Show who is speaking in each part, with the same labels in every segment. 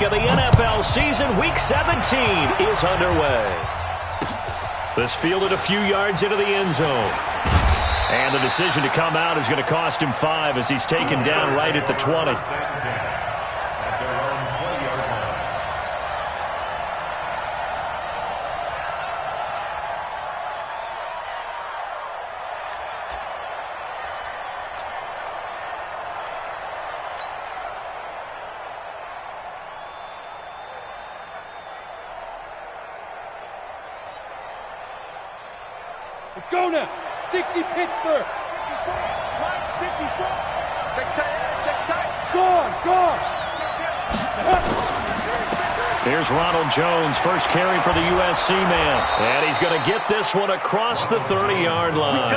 Speaker 1: of the NFL season. Week 17 is underway. This fielded a few yards into the end zone. And the decision to come out is going to cost him 5 as he's taken down right at the 20.
Speaker 2: Let's go now. 60 Pittsburgh. 54. Check tight. Gone.
Speaker 1: Here's Ronald Jones, first carry for the USC man. And he's going to get this one across the 30-yard line.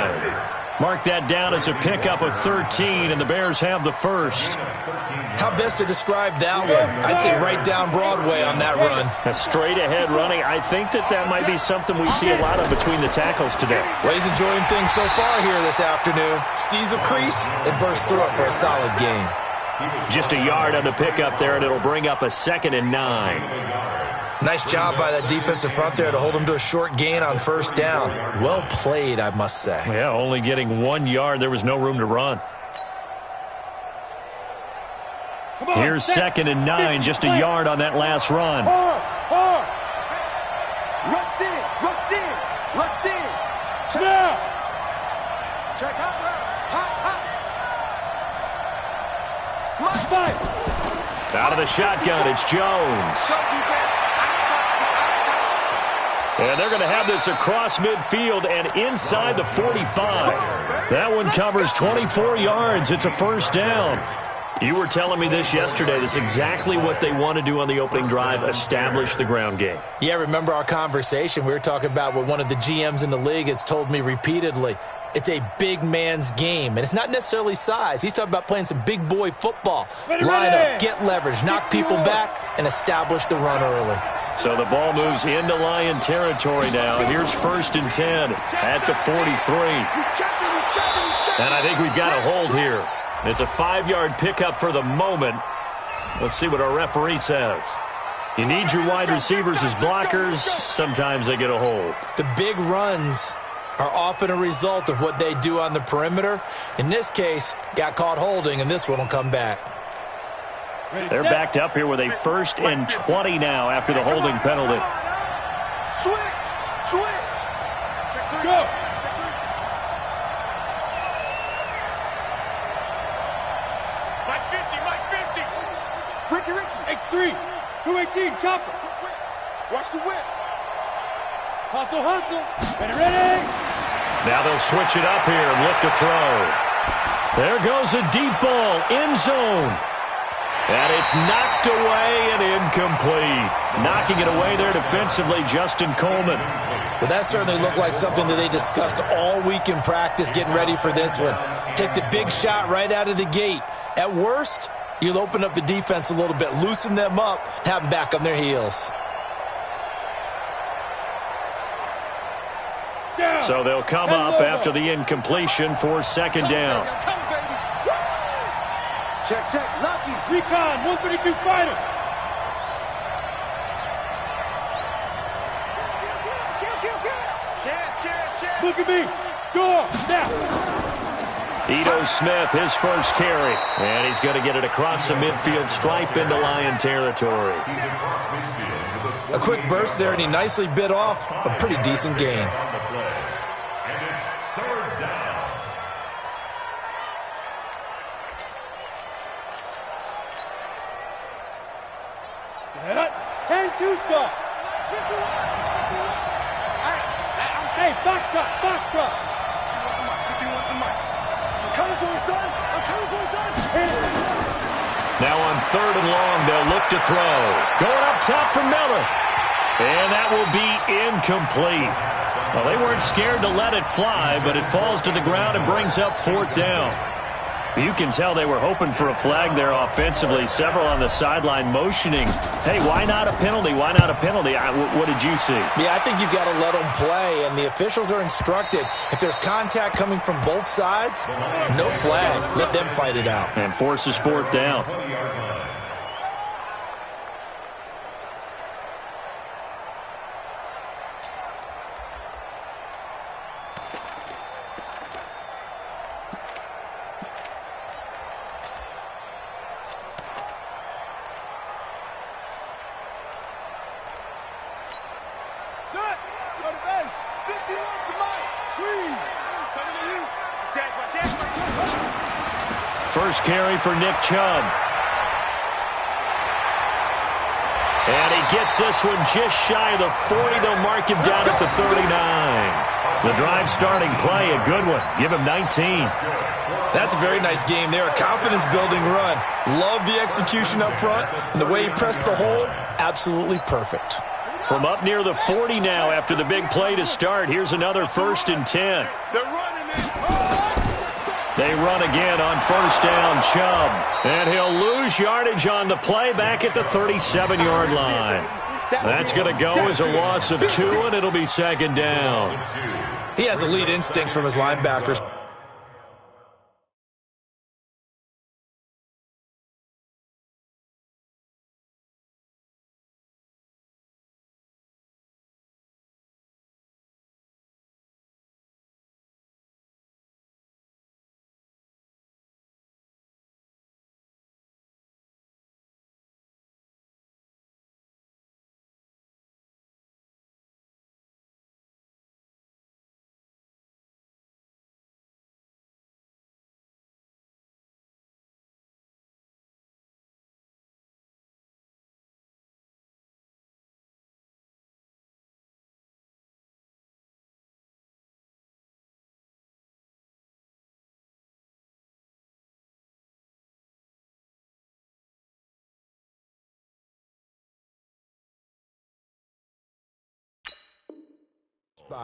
Speaker 1: Mark that down as a pickup of 13, and the Bears have the first.
Speaker 3: How best to describe that one? I'd say right down Broadway on that run.
Speaker 1: A straight-ahead running. I think that might be something we see a lot of between the tackles today.
Speaker 3: Well, he's enjoying things so far here this afternoon. Sees a crease and bursts through it for a solid gain.
Speaker 1: Just a yard on the pickup there, and it'll bring up a 2nd and 9.
Speaker 3: Nice job by that defensive front there to hold him to a short gain on first down. Well played, I must say.
Speaker 1: Yeah, only getting 1 yard. There was no room to run. Here's 2nd and 9, just a yard on that last run.
Speaker 2: Rush in. Check out.
Speaker 1: Out of the shotgun, it's Jones. And they're going to have this across midfield and inside the 45. That one covers 24 yards. It's a first down. You were telling me this yesterday. This is exactly what they want to do on the opening drive, establish the ground game.
Speaker 3: Yeah, remember our conversation? We were talking about what one of the GMs in the league has told me repeatedly. It's a big man's game, and it's not necessarily size. He's talking about playing some big boy football. Line up, get leverage, knock people back, and establish the run early.
Speaker 1: So the ball moves into Lion territory now. Here's 1st and 10 at the 43. And I think we've got a hold here. It's a 5-yard pickup for the moment. Let's see what our referee says. You need your wide receivers as blockers. Sometimes they get a hold.
Speaker 3: The big runs are often a result of what they do on the perimeter. In this case, got caught holding, and this one will come back.
Speaker 1: They're backed up here with a 1st and 20 now after the holding penalty.
Speaker 2: Switch. Check 3. Go. Ricky. X3. 218. Chopper. Watch the whip. Hustle. Ready.
Speaker 1: Now they'll switch it up here and look to throw. There goes a deep ball, end zone. And it's knocked away and incomplete. Knocking it away there defensively, Justin Coleman.
Speaker 3: Well, that certainly looked like something that they discussed all week in practice getting ready for this one. Take the big shot right out of the gate. At worst, you'll open up the defense a little bit, loosen them up, have them back on their heels.
Speaker 1: So they'll come up after the incompletion for 2nd down.
Speaker 2: Check. Lucky. Recon. 132 fighter. Look at me. Go. Now.
Speaker 1: Ito Smith, his first carry. And he's going to get it across the midfield stripe into Lion territory.
Speaker 3: A quick burst there, and he nicely bit off a pretty decent gain.
Speaker 2: Tucson. Hey, Foxtrot. I'm coming for you, son.
Speaker 1: Now on 3rd and long, they'll look to throw. Going up top for Miller. And that will be incomplete. Well, they weren't scared to let it fly, but it falls to the ground and brings up 4th down. You can tell they were hoping for a flag there offensively. Several on the sideline motioning, hey, why not a penalty? Why not a penalty? What did you see?
Speaker 3: Yeah, I think you've got to let them play, and the officials are instructed. If there's contact coming from both sides, no flag. Let them fight it out.
Speaker 1: And forces 4th down.
Speaker 2: Set. Go to base. 51 to Mike. Sweet. Coming to you.
Speaker 1: First carry for Nick Chubb. And he gets this one just shy of the 40. They'll mark him down at the 39. The drive starting play, a good one. Give him 19.
Speaker 3: That's a very nice game there. A confidence-building run. Love the execution up front. And the way he pressed the hole, absolutely perfect.
Speaker 1: From up near the 40 now after the big play to start. Here's another 1st and 10. They run again on first down, Chubb. And he'll lose yardage on the play back at the 37-yard line. That's going to go as a loss of 2, and it'll be 2nd down.
Speaker 3: He has elite instincts from his linebackers.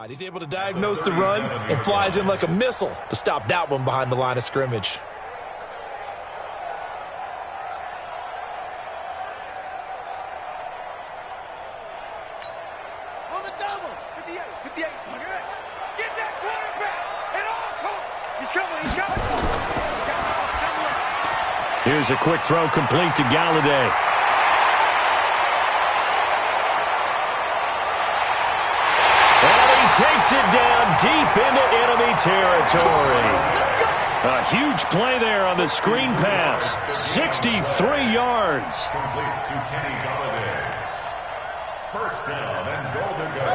Speaker 3: He's able to diagnose the run and flies in like a missile to stop that one behind the line of scrimmage.
Speaker 2: On the double. 58. 58. Get that quarterback. And all. He's coming. He's coming.
Speaker 1: Here's a quick throw complete to Galladay. Takes it down deep into enemy territory. A huge play there on the screen pass. 63 yards.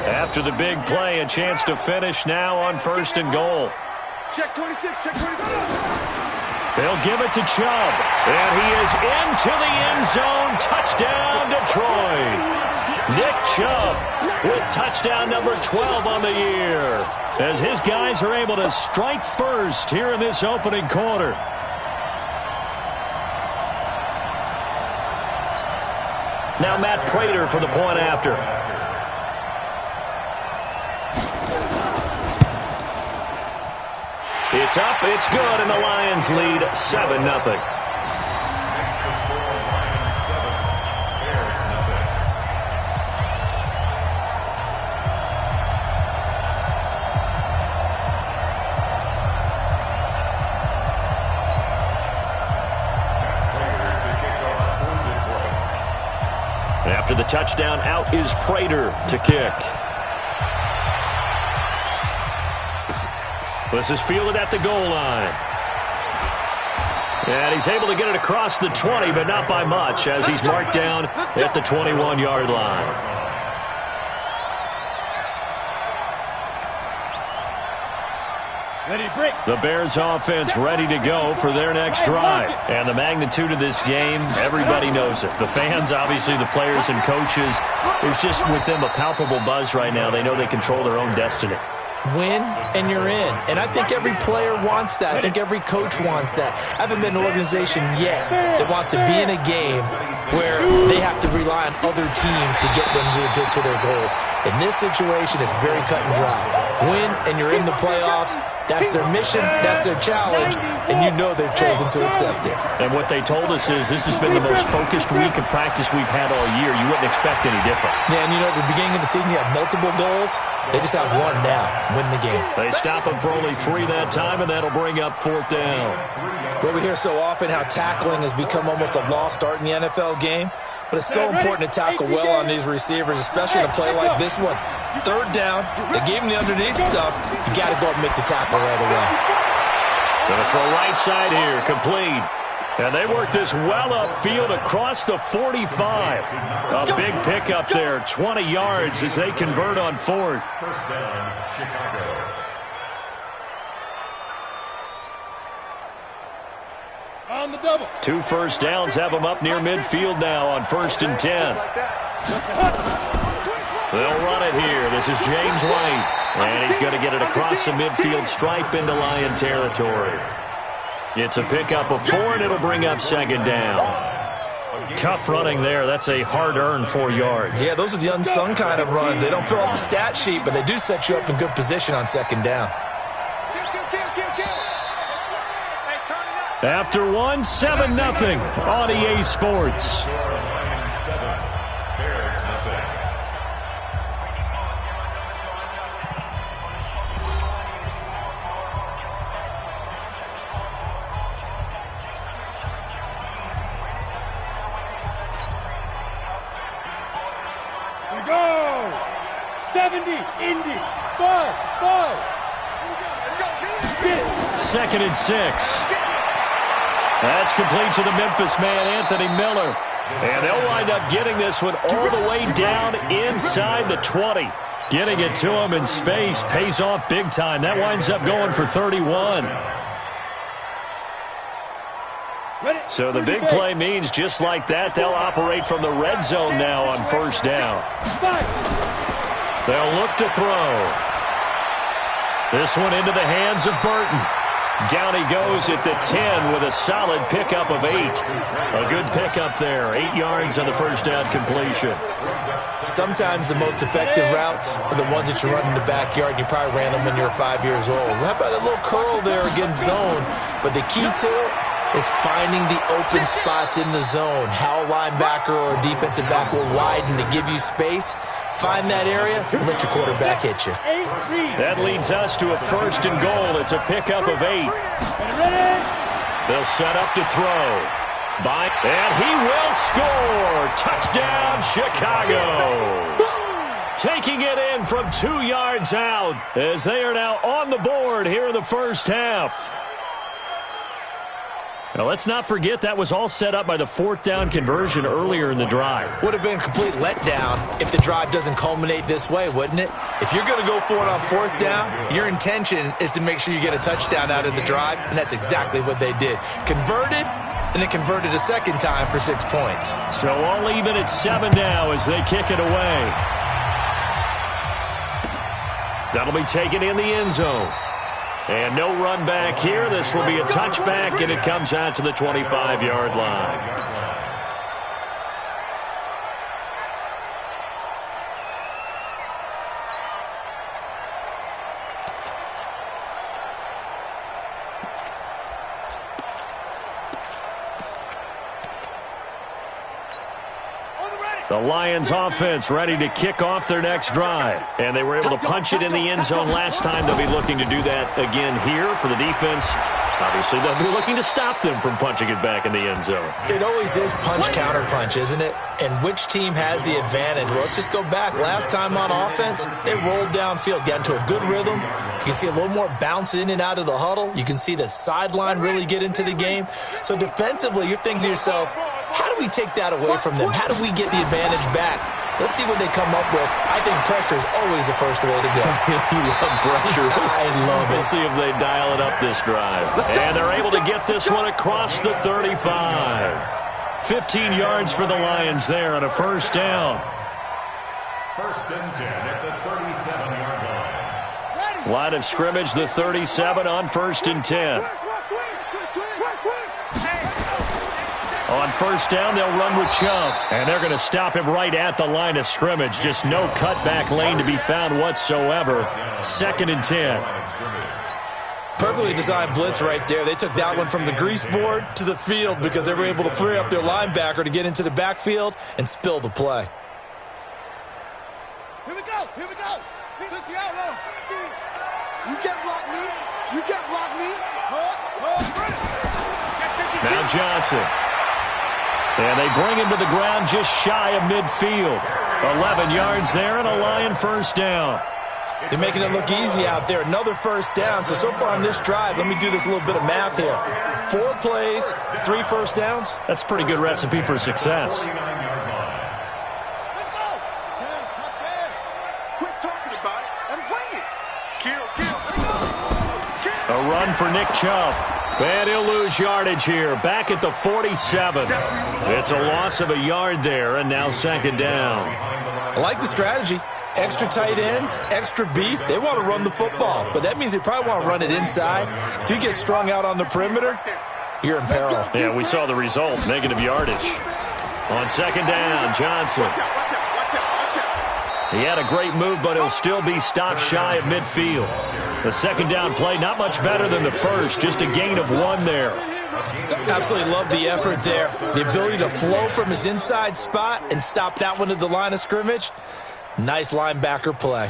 Speaker 1: After the big play, a chance to finish now on 1st and goal.
Speaker 2: Check 26. Check 26.
Speaker 1: They'll give it to Chubb. And he is into the end zone. Touchdown, Detroit. Nick Chubb with touchdown number 12 on the year, as his guys are able to strike first here in this opening quarter. Now Matt Prater for the point after. It's up, it's good, and the Lions lead 7-0. After the touchdown, out is Prater to kick. This is fielded at the goal line. And he's able to get it across the 20, but not by much, as he's marked down at the 21-yard line. The Bears offense ready to go for their next drive. And the magnitude of this game, everybody knows it. The fans, obviously, the players and coaches. There's just with them a palpable buzz right now. They know they control their own destiny.
Speaker 3: Win, and you're in. And I think every player wants that. I think every coach wants that. I haven't been an organization yet that wants to be in a game where they have to rely on other teams to get them to their goals. In this situation, it's very cut and dry. Win, and you're in the playoffs. That's their mission, that's their challenge, and you know they've chosen to accept it.
Speaker 1: And what they told us is this has been the most focused week of practice we've had all year. You wouldn't expect any different.
Speaker 3: Yeah, and you know, at the beginning of the season, you have multiple goals. They just have one now, win the game.
Speaker 1: They stop them for only 3 that time, and that'll bring up 4th down.
Speaker 3: Well, we hear so often how tackling has become almost a lost art in the NFL game. But it's so important to tackle well on these receivers, especially in a play like this one. 3rd down, they gave him the underneath stuff. You got to go up and make the tackle right away.
Speaker 1: Gonna throw right side here, complete. And they work this well upfield across the 45. A big pickup there, 20 yards as they convert on fourth.
Speaker 4: First down, Chicago.
Speaker 2: On the double.
Speaker 1: 2 first downs have them up near midfield now on 1st and 10. They'll run it here. This is James White. And he's going to get it across the midfield stripe into Lion territory. It's a pickup of 4, and it'll bring up 2nd down. Tough running there. That's a hard-earned 4 yards.
Speaker 3: Yeah, those are the unsung kind of runs. They don't fill up the stat sheet, but they do set you up in good position on 2nd down.
Speaker 1: After 1, 7-0 on EA Sports.
Speaker 2: Go! 70, Indy, 5.
Speaker 1: 2nd and 6. That's complete to the Memphis man, Anthony Miller. And they'll wind up getting this one all the way down inside the 20. Getting it to him in space pays off big time. That winds up going for 31. So the big play means just like that, they'll operate from the red zone now on 1st down. They'll look to throw. This one into the hands of Burton. Down he goes at the 10 with a solid pickup of 8. A good pickup there. 8 yards on the 1st down completion.
Speaker 3: Sometimes the most effective routes are the ones that you run in the backyard, and you probably ran them when you were 5 years old. How about a little curl there against zone? But the key to it is finding the open spots in the zone. How a linebacker or a defensive back will widen to give you space. Find that area and let your quarterback hit you.
Speaker 1: That leads us to a 1st and goal. It's a pickup of 8. They'll set up to throw. And he will score. Touchdown, Chicago. Taking it in from 2 yards out as they are now on the board here in the 1st half. Now, let's not forget that was all set up by the 4th down conversion earlier in the drive.
Speaker 3: Would have been a complete letdown if the drive doesn't culminate this way, wouldn't it? If you're going to go for it on 4th down, your intention is to make sure you get a touchdown out of the drive, and that's exactly what they did. Converted, and then converted a 2nd time for 6 points.
Speaker 1: So all even at 7 now as they kick it away. That'll be taken in the end zone. And no run back here. This will be a touchback, and it comes out to the 25-yard line. The Lions offense ready to kick off their next drive. And they were able to punch it in the end zone last time. They'll be looking to do that again here for the defense. Obviously, they'll be looking to stop them from punching it back in the end zone.
Speaker 3: It always is punch-counter-punch, isn't it? And which team has the advantage? Well, let's just go back. Last time on offense, they rolled downfield, got into a good rhythm. You can see a little more bounce in and out of the huddle. You can see the sideline really get into the game. So defensively, you're thinking to yourself, how do we take that away from them? How do we get the advantage back? Let's see what they come up with. I think pressure is always the first way to go.
Speaker 1: You love pressure.
Speaker 3: I love it.
Speaker 1: We'll see if they dial it up this drive. And they're able to get this one across the 35. 15 yards for the Lions there on a 1st down.
Speaker 4: 1st and 10 at the 37-yard line.
Speaker 1: Line of scrimmage, the 37 on 1st and 10. On 1st down, they'll run with Chubb. And they're going to stop him right at the line of scrimmage. Just no cutback lane to be found whatsoever. 2nd and 10.
Speaker 3: Perfectly designed blitz right there. They took that one from the grease board to the field because they were able to free up their linebacker to get into the backfield and spill the play.
Speaker 2: Here we go. Here we go. You can't block me. You can't block me.
Speaker 1: Now Johnson. And they bring him to the ground just shy of midfield. 11 yards there and a Lion 1st down.
Speaker 3: They're making it look easy out there. Another first down. So far on this drive, let me do this little bit of math here. 4 plays, 3 first downs.
Speaker 1: That's a pretty good recipe for success.
Speaker 2: Let's go. Quit talking about it and wing it. Kill.
Speaker 1: A run for Nick Chubb. And he'll lose yardage here. Back at the 47. It's a loss of a yard there, and now second down.
Speaker 3: I like the strategy. Extra tight ends, extra beef. They want to run the football, but that means they probably want to run it inside. If you get strung out on the perimeter, you're in peril.
Speaker 1: Yeah, we saw the result, negative yardage. On second down, Johnson. He had a great move, but he'll still be stopped shy of midfield. The second down play, not much better than the first, just a gain of 1 there.
Speaker 3: Absolutely love the effort there. The ability to flow from his inside spot and stop that one at the line of scrimmage. Nice linebacker play.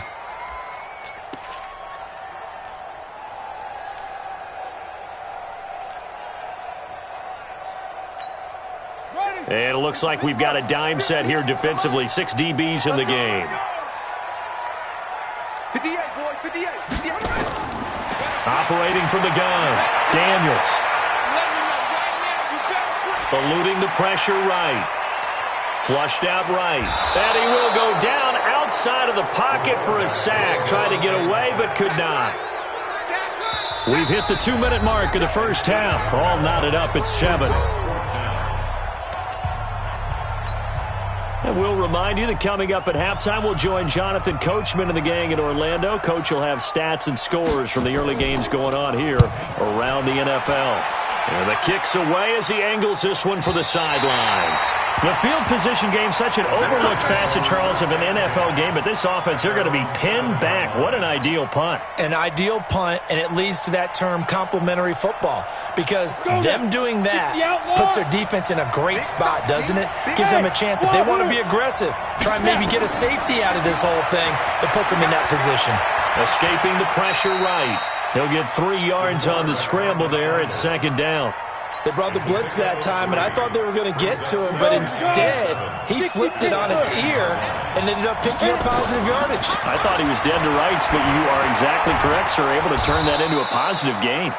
Speaker 1: And it looks like we've got a dime set here defensively. 6 DBs in the game.
Speaker 2: 58, boy, 58.
Speaker 1: Operating from the gun, Daniels. Eluding the pressure right. Flushed out right. And he will go down outside of the pocket for a sack. Tried to get away, but could not. We've hit the 2-minute mark of the first half. All knotted up at 7. And we'll remind you that coming up at halftime, we'll join Jonathan Coachman and the gang in Orlando. Coach will have stats and scores from the early games going on here around the NFL. And the kick's away as he angles this one for the sideline. The field position game, such an overlooked facet, Charles, of an NFL game. But this offense, they're going to be pinned back. What an ideal punt.
Speaker 3: An ideal punt, and it leads to that term complementary football. Because them doing that puts their defense in a great spot, doesn't it? Gives them a chance. If they want to be aggressive, try and maybe get a safety out of this whole thing, it puts them in that position.
Speaker 1: Escaping the pressure right. He'll get 3 yards on the scramble there at second down.
Speaker 3: They brought the blitz that time, and I thought they were going to get to him, but instead, he flipped it on its ear and ended up picking up positive yardage.
Speaker 1: I thought he was dead to rights, but you are exactly correct, sir, able to turn that into a positive gain.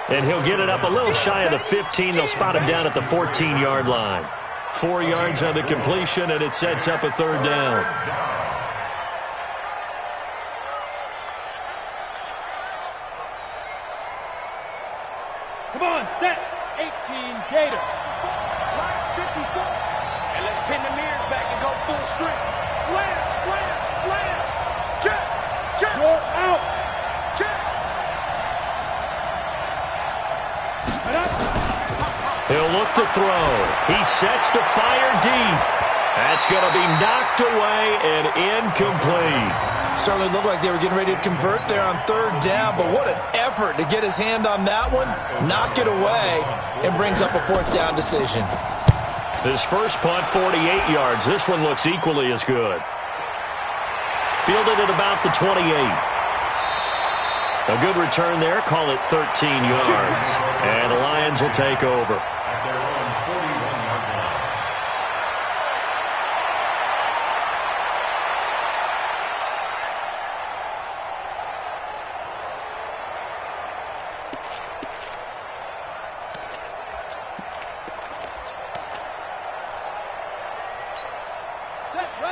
Speaker 1: And he'll get it up a little shy of the 15. They'll spot him down at the 14-yard line. 4 yards on the completion, and it sets up a third down.
Speaker 5: Come on, set. 18 Gator.
Speaker 2: Line 54.
Speaker 5: And let's pin the mirrors back and go full strength.
Speaker 2: Slam. Check.
Speaker 5: Roll out.
Speaker 2: Check.
Speaker 1: He'll look to throw. He sets to fire deep. That's going to be knocked away and incomplete.
Speaker 3: Certainly looked like they were getting ready to convert there on third down, but what an effort to get his hand on that one, knock it away, and brings up a fourth down decision.
Speaker 1: His first punt, 48 yards. This one looks equally as good. Fielded at about the 28. A good return there. Call it 13 yards. And the Lions will take over.
Speaker 4: At their own 41-yard line.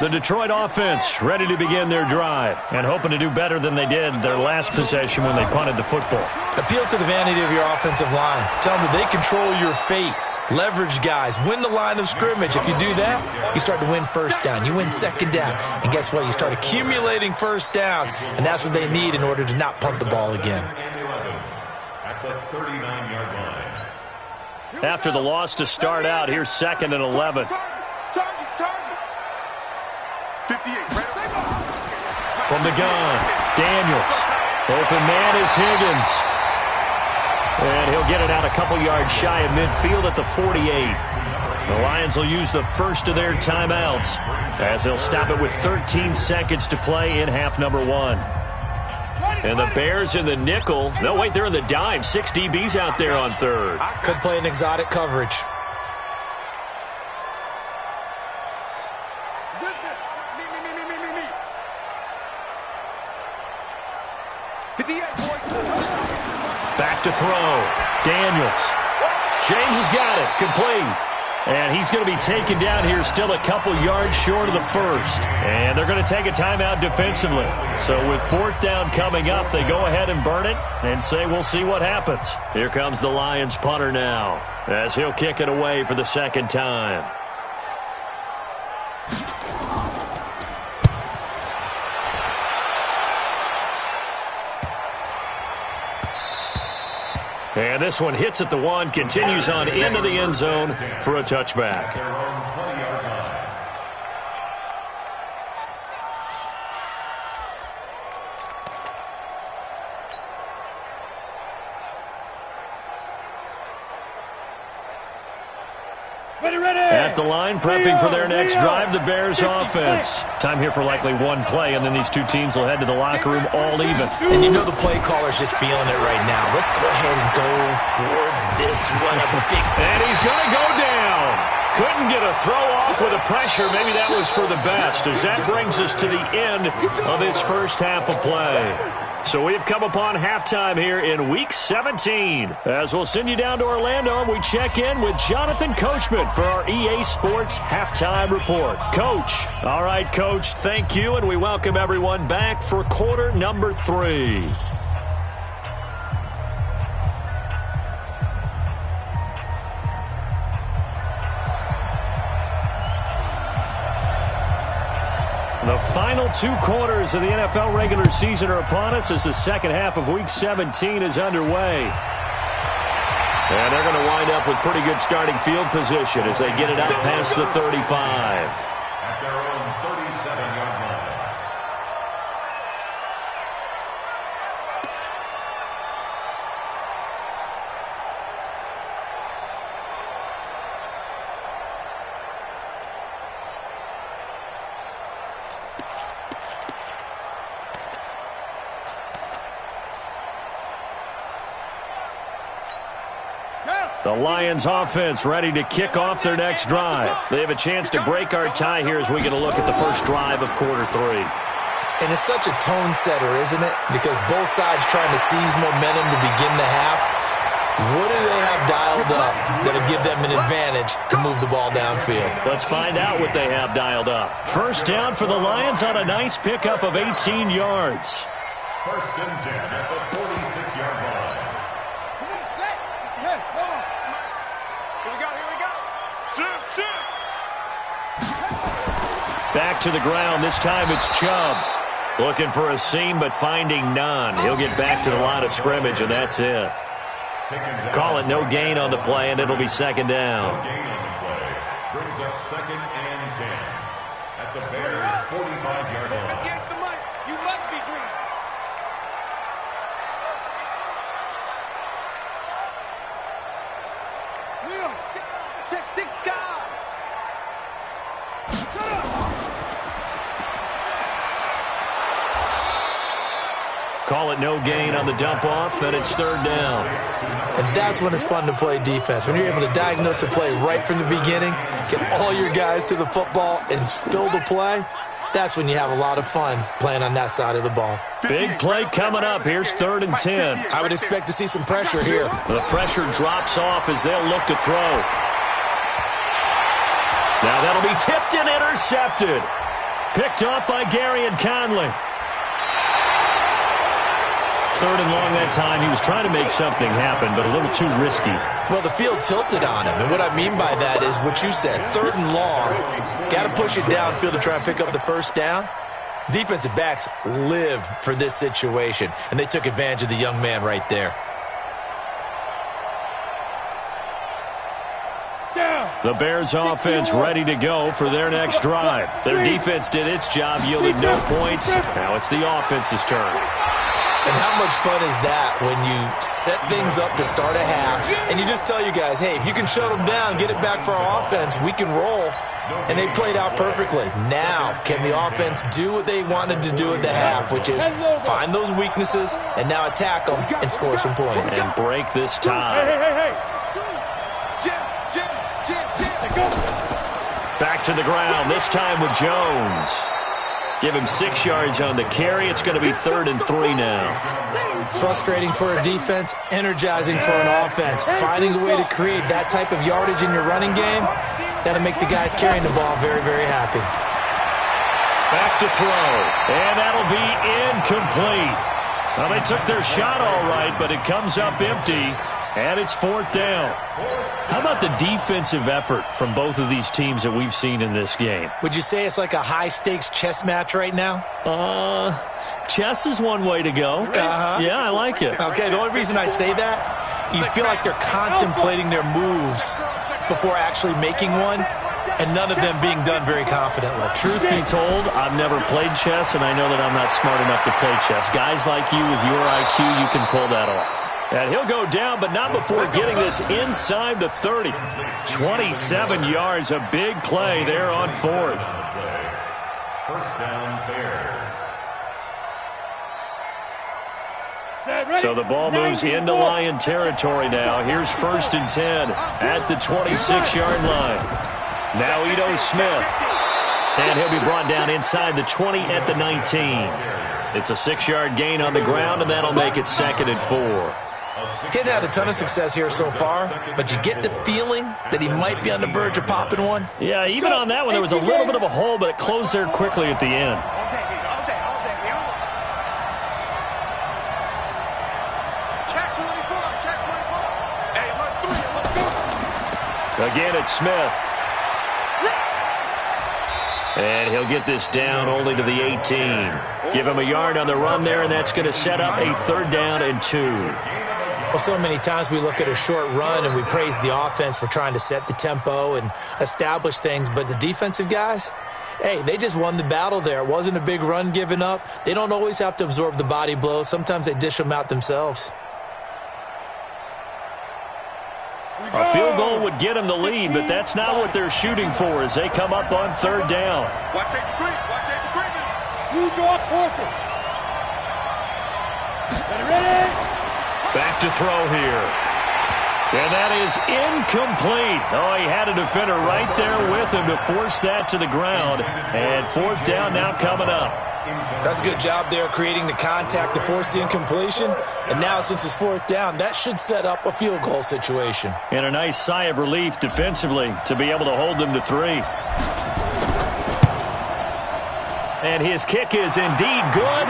Speaker 1: The Detroit offense ready to begin their drive and hoping to do better than they did their last possession when they punted the football.
Speaker 3: Appeal to the vanity of your offensive line. Tell them that they control your fate. Leverage guys. Win the line of scrimmage. If you do that, you start to win first down. You win second down. And guess what? You start accumulating first downs. And that's what they need in order to not punt the ball again.
Speaker 4: At the 39-yard line.
Speaker 1: After the loss to start out, here's second and 11.
Speaker 2: Target. 58.
Speaker 1: From the gun, Daniels. Open man is Higgins. And he'll get it out a couple yards shy of midfield at the 48. The Lions will use the first of their timeouts as they'll stop it with 13 seconds to play in half number 1. And the Bears in the nickel. No, wait, they're in the dime. 6 DBs out there on third.
Speaker 3: Could play an exotic coverage.
Speaker 2: Me.
Speaker 1: Back to throw. Daniels. James has got it. Complete. And he's going to be taken down here still a couple yards short of the first. And they're going to take a timeout defensively. So with fourth down coming up, they go ahead and burn it and say we'll see what happens. Here comes the Lions punter now as he'll kick it away for the second time. And this one hits at the one, continues on into the end zone for a touchback. At the line, prepping for their next drive, the Bears offense. Time here for likely one play, and then these two teams will head to the locker room all even.
Speaker 3: And you know the play caller's just feeling it right now. Let's go ahead and go for this one.
Speaker 1: And he's going to go down. Couldn't get a throw off with the pressure. Maybe that was for the best, as that brings us to the end of this first half of play. So we've come upon halftime here in Week 17. As we'll send you down to Orlando, and we check in with Jonathan Coachman for our EA Sports Halftime Report. Coach. All right, Coach, thank you, and we welcome everyone back for quarter number 3. The final 2 quarters of the NFL regular season are upon us as the second half of Week 17 is underway. And they're going to wind up with pretty good starting field position as they get it out past the 35.
Speaker 4: At their own 37-yard line.
Speaker 1: The Lions offense ready to kick off their next drive. They have a chance to break our tie here as we get a look at the first drive of quarter 3.
Speaker 3: And it's such a tone setter, isn't it? Because both sides trying to seize momentum to begin the half. What do they have dialed up that'll give them an advantage to move the ball downfield?
Speaker 1: Let's find out what they have dialed up. First down for the Lions on a nice pickup of 18 yards.
Speaker 4: First and 10 at the 46-yard line.
Speaker 1: Back to the ground. This time it's Chubb. Looking for a seam, but finding none. He'll get back to the line of scrimmage, and that's it. Call it no gain on the play, and it'll be second down.
Speaker 4: No gain on the play. Brings up second and 10 at the Bears' 45-yard line.
Speaker 2: Against the mic, you must be dreaming. Leo, check 6 guys.
Speaker 1: Call it no gain on the dump off, and it's third down.
Speaker 3: And that's when it's fun to play defense. When you're able to diagnose a play right from the beginning, get all your guys to the football, and spill the play, that's when you have a lot of fun playing on that side of the ball.
Speaker 1: Big play coming up. Here's third and 10.
Speaker 3: I would expect to see some pressure here.
Speaker 1: The pressure drops off as they'll look to throw. Now that'll be tipped and intercepted. Picked off by Gary and Conley. Third and long that time. He was trying to make something happen, but a little too risky.
Speaker 3: Well, the field tilted on him, and what I mean by that is what you said. Third and long, got to push it downfield to try and pick up the first down. Defensive backs live for this situation, and they took advantage of the young man right there.
Speaker 1: The Bears offense ready to go for their next drive. Their defense did its job, yielded no points. Now it's the offense's turn.
Speaker 3: And how much fun is that when you set things up to start a half, and you just tell you guys, hey, if you can shut them down, get it back for our offense, we can roll. And they played out perfectly. Now, can the offense do what they wanted to do at the half, which is find those weaknesses and now attack them and score some points.
Speaker 1: And break this tie. Back to the ground, this time with Jones. Give him 6 yards on the carry. It's going to be 3rd and 3 now.
Speaker 3: Frustrating for a defense, energizing for an offense. Finding a way to create that type of yardage in your running game, that'll make the guys carrying the ball very, very happy.
Speaker 1: Back to throw, and that'll be incomplete. Well, they took their shot all right, but it comes up empty, and it's 4th down. How about the defensive effort from both of these teams that we've seen in this game?
Speaker 3: Would you say it's like a high-stakes chess match right now?
Speaker 1: Chess is one way to go. Yeah, I like it.
Speaker 3: Okay, the only reason I say that, you feel like they're contemplating their moves before actually making one, and none of them being done very confidently.
Speaker 1: Truth be told, I've never played chess, and I know that I'm not smart enough to play chess. Guys like you with your IQ, you can pull that off. And he'll go down, but not before getting this inside the 30. 27 yards, a big play there on 4th.
Speaker 4: First down, Bears.
Speaker 1: So the ball moves into Lion territory now. Here's 1st and 10 at the 26-yard line. Now Ito Smith. And he'll be brought down inside the 20 at the 19. It's a 6-yard gain on the ground, and that'll make it 2nd and 4.
Speaker 3: Hitting had a ton of success here so far, but you get the feeling that he might be on the verge of popping one.
Speaker 1: Yeah, even on that one, there was a little bit of a hole, but it closed there quickly at the end.
Speaker 2: Check 24, check 24. Hey, look, 3, let's go.
Speaker 1: Again, it's Smith. And he'll get this down only to the 18. Give him a yard on the run there, and that's going to set up a 3rd down and 2.
Speaker 3: Well, so many times we look at a short run and we praise the offense for trying to set the tempo and establish things, but the defensive guys, hey, they just won the battle there. It wasn't a big run given up. They don't always have to absorb the body blows. Sometimes they dish them out themselves.
Speaker 1: A field goal would get them the lead, but that's not what they're shooting for as they come up on 3rd down.
Speaker 2: Watch safety creep, watch safety creeping.
Speaker 5: You draw quarter. Ready?
Speaker 1: Back to throw here. And that is incomplete. Oh, he had a defender right there with him to force that to the ground. And 4th down now coming up.
Speaker 3: That's a good job there creating the contact to force the incompletion. And now since it's 4th down, that should set up a field goal situation.
Speaker 1: And a nice sigh of relief defensively to be able to hold them to 3. And his kick is indeed good.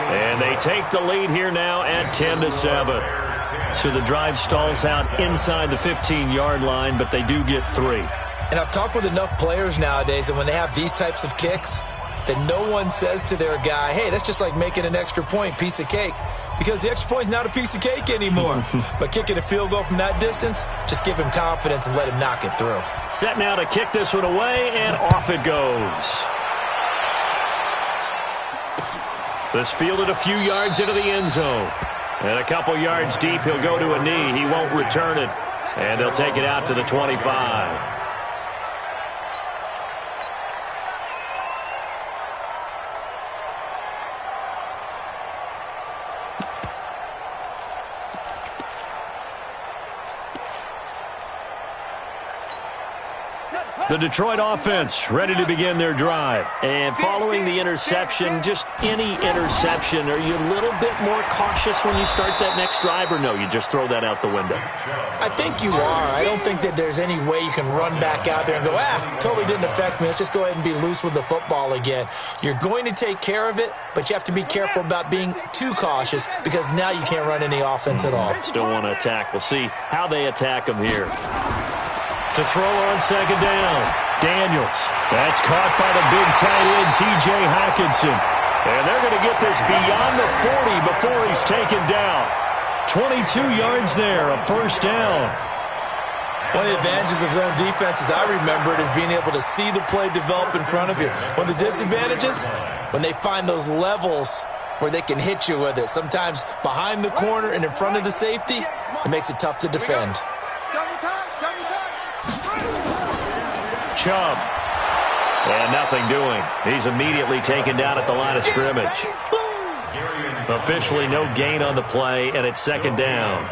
Speaker 1: And they take the lead here now at 10-7. So the drive stalls out inside the 15-yard line, but they do get 3.
Speaker 3: And I've talked with enough players nowadays that when they have these types of kicks, that no one says to their guy, hey, that's just like making an extra point, piece of cake. Because the extra point's not a piece of cake anymore. But kicking a field goal from that distance, just give him confidence and let him knock it through.
Speaker 1: Set now to kick this one away, and off it goes. This fielded a few yards into the end zone. And a couple yards deep, he'll go to a knee. He won't return it. And they'll take it out to the 25. The Detroit offense ready to begin their drive. And following the interception, just any interception, are you a little bit more cautious when you start that next drive, or no, you just throw that out the window?
Speaker 3: I think you are. I don't think that there's any way you can run back out there and go, totally didn't affect me. Let's just go ahead and be loose with the football again. You're going to take care of it, but you have to be careful about being too cautious because now you can't run any offense at all.
Speaker 1: Still want to attack. We'll see how they attack them here. To throw on 2nd down, Daniels. That's caught by the big tight end, T.J. Hockenson. And they're going to get this beyond the 40 before he's taken down. 22 yards there, a 1st down.
Speaker 3: One of the advantages of zone defense, as I remember it, is being able to see the play develop in front of you. One of the disadvantages, when they find those levels where they can hit you with it, sometimes behind the corner and in front of the safety, it makes it tough to defend.
Speaker 1: Chubb. And nothing doing. He's immediately taken down at the line of scrimmage. Officially no gain on the play, and it's 2nd down.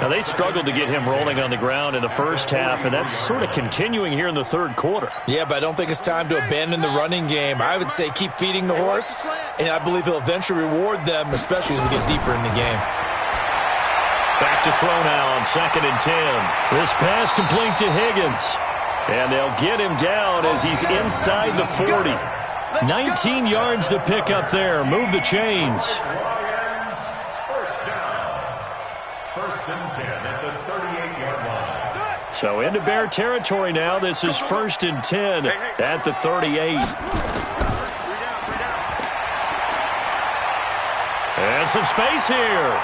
Speaker 1: Now, they struggled to get him rolling on the ground in the first half, and that's sort of continuing here in the third quarter.
Speaker 3: Yeah, but I don't think it's time to abandon the running game. I would say keep feeding the horse, and I believe he'll eventually reward them, especially as we get deeper in the game.
Speaker 1: Back to throw now on 2nd and 10. This pass complete to Higgins. And they'll get him down as he's inside the 40. 19 yards to pick up there. Move the chains.
Speaker 4: First down. 1st and 10 at the 38-yard line.
Speaker 1: So into Bear territory now. This is 1st and 10 at the 38. And some space here.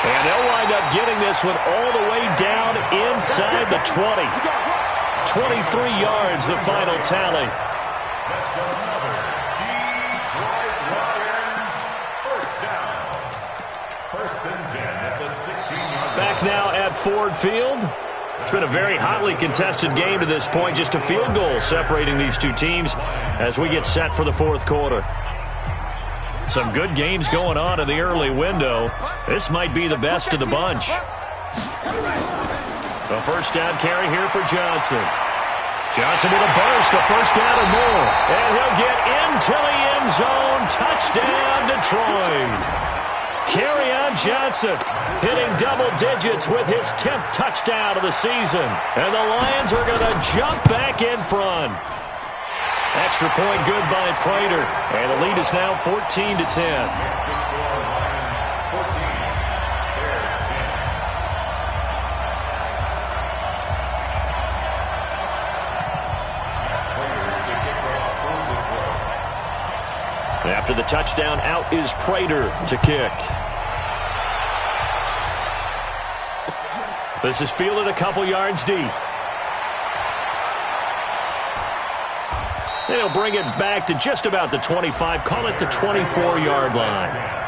Speaker 1: And they'll wind up getting this one all the way down inside the 20. 23 yards, the final tally.
Speaker 4: That's another Detroit Lions first down. 1st and 10 at the 16-yard line.
Speaker 1: Back now at Ford Field. It's been a very hotly contested game to this point. Just a field goal separating these two teams as we get set for the fourth quarter. Some good games going on in the early window. This might be the best of the bunch. A first down carry here for Johnson. Johnson with a burst, a first down or more. And he'll get into the end zone. Touchdown, Detroit. Kerryon Johnson hitting double digits with his 10th touchdown of the season. And the Lions are going to jump back in front. Extra point good by Prater. And the lead is now 14-10. After the touchdown, out is Prater to kick. This is fielded a couple yards deep. And he'll bring it back to just about the 25. Call it the 24-yard line.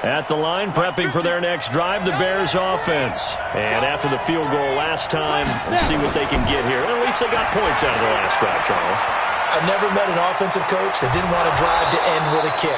Speaker 1: At the line, prepping for their next drive, the Bears offense. And after the field goal last time, we'll see what they can get here. At least they got points out of their last drive, Charles.
Speaker 3: I've never met an offensive coach that didn't want to drive to end with a kick.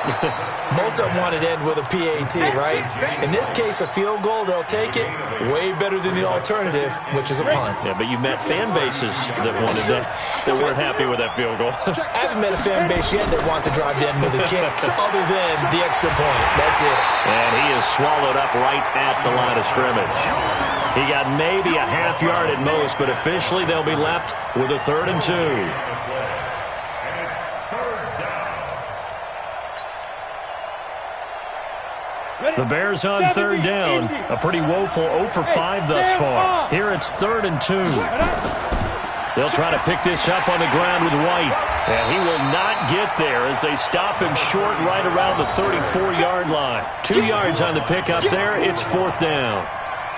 Speaker 3: Most of them want to end with a PAT, right? In this case, a field goal, they'll take it. Way better than the alternative, which is a punt.
Speaker 1: Yeah, but you've met fan bases that wanted that, that weren't happy with that field goal.
Speaker 3: I haven't met a fan base yet that wants to drive to end with a kick, other than the extra point. That's it.
Speaker 1: And he is swallowed up right at the line of scrimmage. He got maybe a half yard at most, but officially they'll be left with a 3rd and 2. The Bears on 3rd down. A pretty woeful 0 for 5 thus far. Here it's 3rd and 2. They'll try to pick this up on the ground with White. And he will not get there as they stop him short right around the 34-yard line. 2 yards on the pickup there. It's 4th down.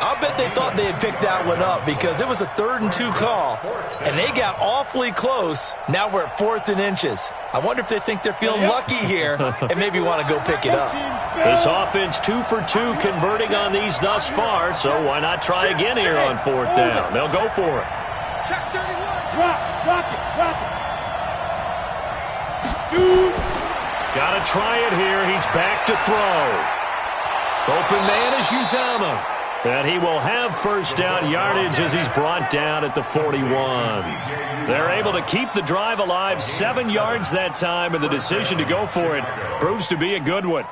Speaker 3: I'll bet they thought they had picked that one up because it was a 3rd and 2 call, and they got awfully close. Now we're at 4th and inches. I wonder if they think they're feeling lucky here and maybe want to go pick it up.
Speaker 1: This offense 2 for 2 converting on these thus far, so why not try again here on 4th down? They'll go for it.
Speaker 2: Check 31. Rock it. Shoot.
Speaker 1: Got to try it here. He's back to throw. Open man is Uzama. And he will have first down yardage as he's brought down at the 41. They're able to keep the drive alive. 7 yards that time, and the decision to go for it proves to be a good one.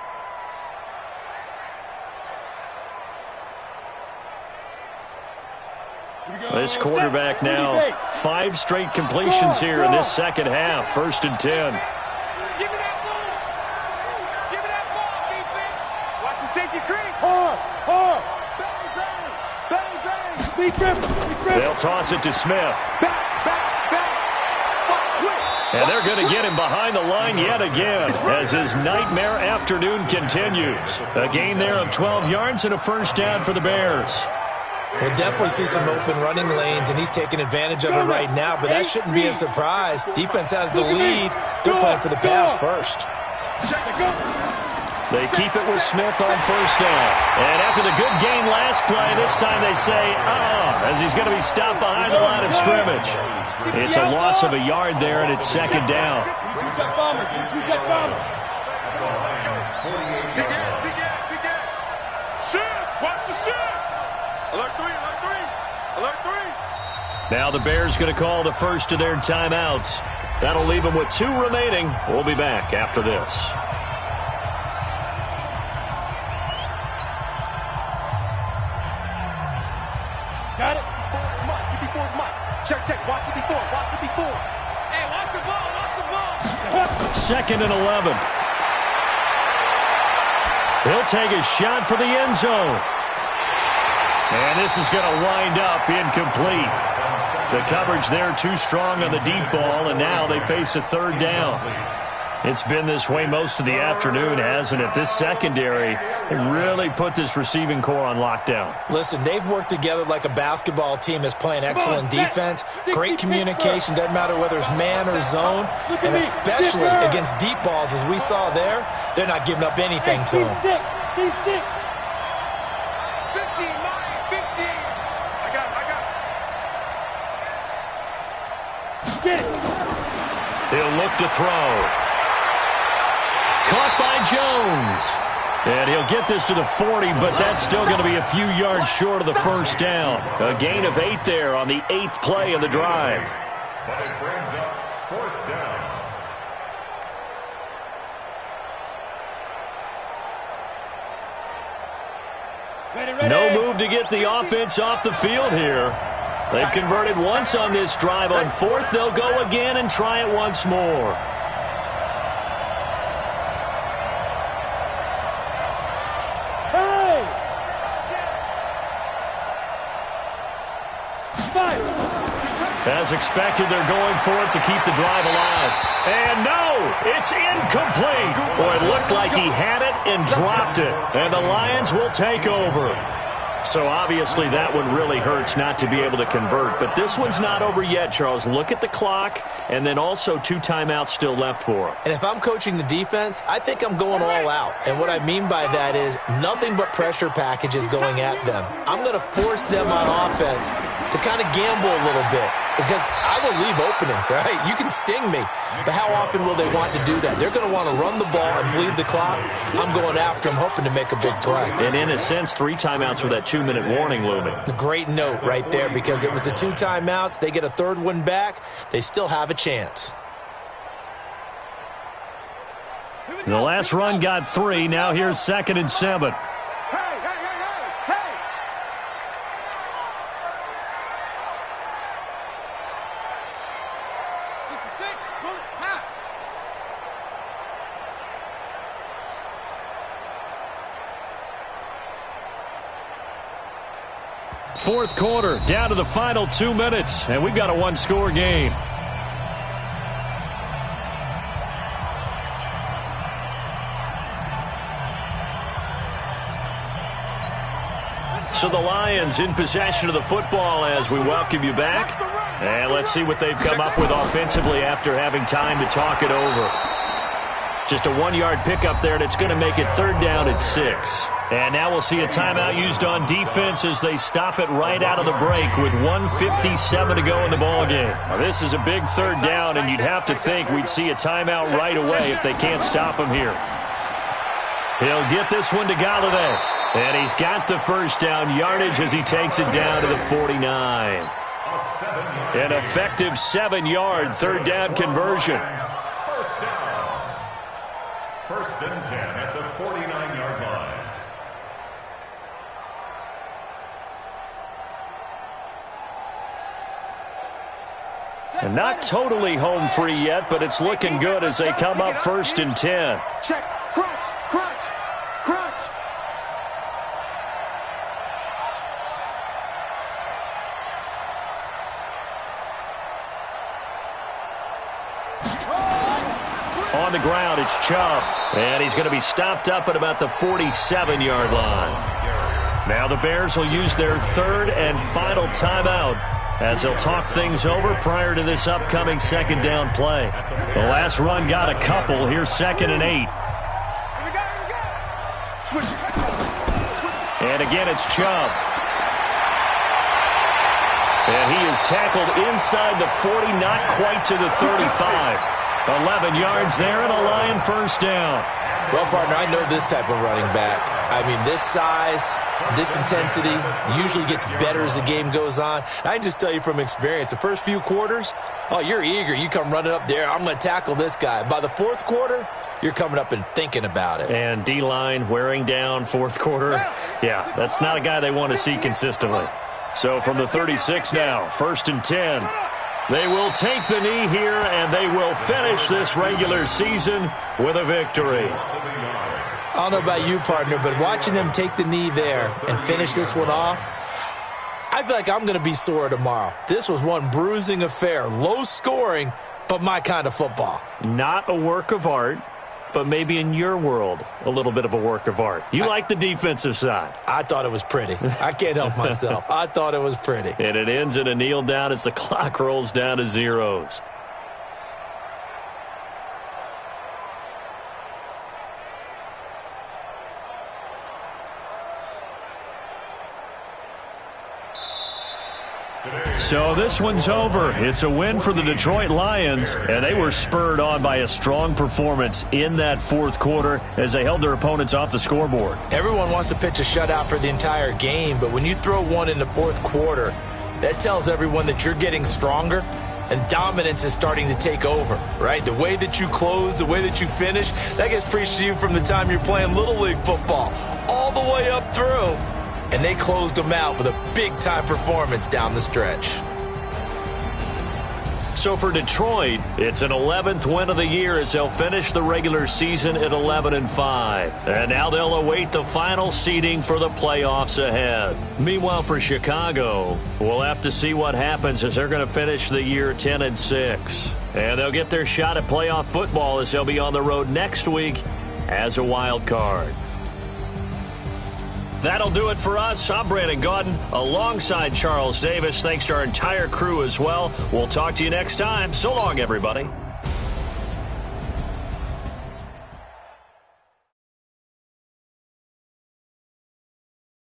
Speaker 1: This quarterback now 5 straight completions here in this second half. 1st and 10.
Speaker 2: Give me that ball. Give me that ball, defense. Watch the safety creep. Hard. Bang.
Speaker 1: They'll toss it to Smith.
Speaker 2: Back.
Speaker 1: And they're going to get him behind the line yet again as his nightmare afternoon continues. A gain there of 12 yards and a first down for the Bears.
Speaker 3: We'll definitely see some open running lanes, and he's taking advantage of it right now, but that shouldn't be a surprise. Defense has the lead. They're playing for the pass first.
Speaker 1: They keep it with Smith on first down. And after the good gain last play, this time they say, as he's going to be stopped behind the line of scrimmage. It's a loss of a yard there, and it's second down. Now the Bears going to call the first of their timeouts. That'll leave them with 2 remaining. We'll be back after this.
Speaker 2: Got it? Check, watch 54, watch 54. Hey, watch the ball.
Speaker 1: Second and 11. He'll take a shot for the end zone. And this is going to wind up incomplete. The coverage there too strong on the deep ball, and now they face a third down. It's been this way most of the afternoon, hasn't it? This secondary, they really put this receiving core on lockdown.
Speaker 3: Listen, they've worked together like a basketball team that's playing excellent defense, great communication, doesn't matter whether it's man or zone, and especially against deep balls, as we saw there, they're not giving up anything to them.
Speaker 2: 15, 15. I got it.
Speaker 1: He'll look to throw. Caught by Jones. And he'll get this to the 40, but that's still going to be a few yards short of the first down. A gain of 8 there on the 8th play of the drive.
Speaker 4: But it brings up 4th down.
Speaker 1: No move to get the offense off the field here. They've converted once on this drive. On 4th, they'll go again and try it once more. As expected, they're going for it to keep the drive alive. And no, it's incomplete. Boy, it looked like he had it and dropped it. And the Lions will take over. So obviously that one really hurts not to be able to convert. But this one's not over yet, Charles. Look at the clock, and then also 2 timeouts still left for him.
Speaker 3: And if I'm coaching the defense, I think I'm going all out. And what I mean by that is nothing but pressure packages going at them. I'm going to force them on offense to kind of gamble a little bit, because I will leave openings, all right? You can sting me, but how often will they want to do that? They're going to want to run the ball and bleed the clock. I'm going after them, hoping to make a big play.
Speaker 1: And in a sense, 3 timeouts with that 2-minute warning looming.
Speaker 3: A great note right there, because it was the 2 timeouts. They get a 3rd one back. They still have a chance.
Speaker 1: The last run got 3. Now here's 2nd and 7. Fourth quarter, down to the final 2 minutes, and we've got a 1-score game. So the Lions in possession of the football as we welcome you back. And let's see what they've come up with offensively after having time to talk it over. Just a 1-yard pickup there, and it's going to make it 3rd down at 6. And now we'll see a timeout used on defense as they stop it right out of the break with 1:57 to go in the ballgame. Now, this is a big 3rd down, and you'd have to think we'd see a timeout right away if they can't stop him here. He'll get this one to Galladay. And he's got the first down yardage as he takes it down to the 49. An effective 7-yard 3rd down conversion.
Speaker 4: First down. 1st and 10 at the 49-yard line.
Speaker 1: And not totally home free yet, but it's looking good as they come up 1st and 10.
Speaker 2: Check, crunch, crunch, crunch.
Speaker 1: On the ground, it's Chubb. And he's going to be stopped up at about the 47-yard line. Now the Bears will use their 3rd and final timeout as they'll talk things over prior to this upcoming 2nd down play. The last run got a couple. Here's 2nd and 8. And again, it's Chubb. And he is tackled inside the 40, not quite to the 35. 11 yards there and a Lion first down.
Speaker 3: Well, partner, I know this type of running back. I mean, this size, this intensity usually gets better as the game goes on. And I can just tell you from experience, the first few quarters, oh, you're eager. You come running up there, I'm going to tackle this guy. By the fourth quarter, you're coming up and thinking about it.
Speaker 1: And D-line wearing down fourth quarter. Yeah, that's not a guy they want to see consistently. So from the 36 now, 1st and 10. They will take the knee here, and they will finish this regular season with a victory.
Speaker 3: I don't know about you, partner, but watching them take the knee there and finish this one off, I feel like I'm going to be sore tomorrow. This was one bruising affair, low scoring, but my kind of football.
Speaker 1: Not a work of art, but maybe in your world, a little bit of a work of art. You like the defensive side.
Speaker 3: I thought it was pretty. I can't help myself. I thought it was pretty.
Speaker 1: And it ends in a kneel down as the clock rolls down to zeros. So this one's over. It's a win for the Detroit Lions, and they were spurred on by a strong performance in that fourth quarter as they held their opponents off the scoreboard.
Speaker 3: Everyone wants to pitch a shutout for the entire game, but when you throw one in the fourth quarter, that tells everyone that you're getting stronger and dominance is starting to take over, right? The way that you close, the way that you finish, that gets preached to you from the time you're playing Little League football all the way up through. And they closed them out with a big-time performance down the stretch.
Speaker 1: So for Detroit, it's an 11th win of the year as they'll finish the regular season at 11-5. And now they'll await the final seeding for the playoffs ahead. Meanwhile, for Chicago, we'll have to see what happens as they're going to finish the year 10-6. And they'll get their shot at playoff football as they'll be on the road next week as a wild card. That'll do it for us. I'm Brandon Gaudin alongside Charles Davis. Thanks to our entire crew as well. We'll talk to you next time. So long, everybody.